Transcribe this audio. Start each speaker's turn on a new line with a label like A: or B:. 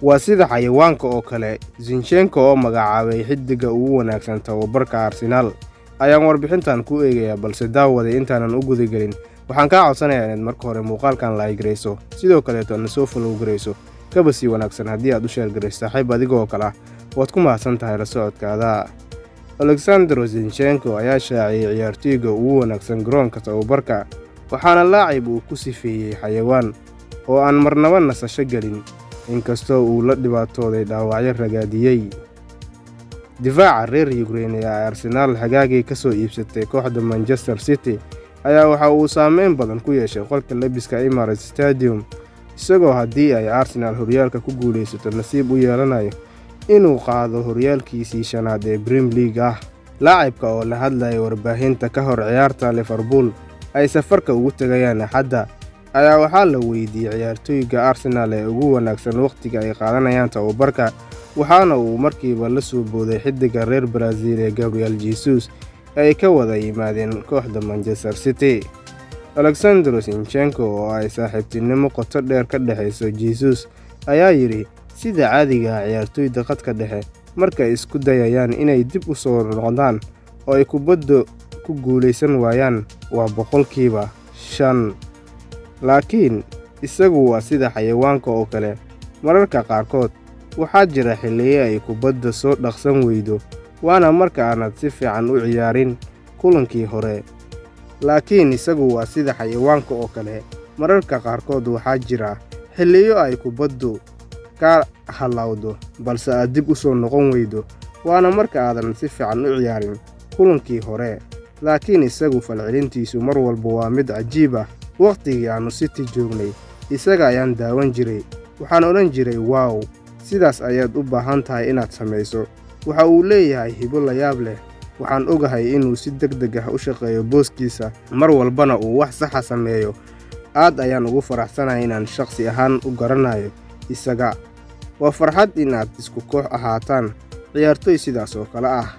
A: waa sida xayawaanka oo kale. Zinchenko oo magacaabay xiddiga ugu wanaagsan tababarka Arsenal ayaan warbixintan ku eegayaa, balse daawaday intaanan u guda gelin waxaan kaa codsanayaa inaad marka hore muuqaalkan like gareyso, sidoo kaleeto na soo follow gareyso. Kaba sii wanaagsan haddii aad u share gareyso saaxiib adigoo kale ah, waad ku mahadsan tahay la socodkaada. Alexander Zinchenko ayaa shaaciyay ciyaartoyga ugu wanaagsan garoonka tababarka, waxaana laacib uu ku sifeeyey xayawaan oo aan marnaba nasasho gelin, inkastoo uu la dhibaatooday dhaawacyo ragaadiyey. Difaaca reer Ukraine ee Arsenal hagaagii ka soo iibsatay kooxda Manchester City ayaa waxa uu saameyn badan ku yeeshay qolka labiska Emirates Stadium, isagoo haddii ay Arsenal horyaalka ku guuleysato nasiib u yeelanayo inuu qaado horyaalkiisii shanaad ee Premier League ah. Laacibka oo la hadlayay warbaahinta ka hor ciyaarta Liverpool ay safarka ugu tagayaan Axadda ayaa waxaa la weydiiyey ciyaartoyga Arsenal ee ugu wanaagsan waqtiga ay qaadanayaan tababarka, waxaana uu markiiba la soo booday xiddiga reer Brazil ee Gabriel Jesus ay ka wada yimaadeen kooxda Manchester City. Alexander Zinchenko oo ay saaxiibtinimo qoto dheer ka dhaxayso Jesus ayaa yidhi, sida caadiga ah ciyaartoyda khadka dhexe markay isku dayayaan inay dib u soo noqdaan oo ay kubadda ku guuleysan waayaan waa 5%, laakiin isagu waa sida xayawaanka oo kale. Mararka qaarkood waxaa jira xilliyo ay kubadda soo dhaqsan weydo, waana marka aanad si fiican u ciyaarin kulankii hore. Laakiin isagu waa sida xayawaanka oo kale, mararka qaarkood waxaa jira xilliyo ay kubaddu ka halawdo balse aad dib u soo noqon weydo, waana marka aadan si fiican u ciyaarin kulankii hore. Laakiin isagu falcelintiisu mar walba waa mid cajiib ah. Waqtigii aanu City joognay isaga ayaan daawan jiray, waxaan odhan jiray wow, sidaas ayaad u baahan tahay inaad samayso. Waxa uu leeyahay hibo la yaab leh, waxaan ogahay inuu si degdeg ah u shaqeeyo booskiisa, mar walbana uu wax saxa sameeyo. Aad ayaan ugu faraxsanahay inaan shakhsi ahaan u garanayo isaga. Waa farxad inaad isku koox ahaataan ciyaartoy sidaas oo kale ah.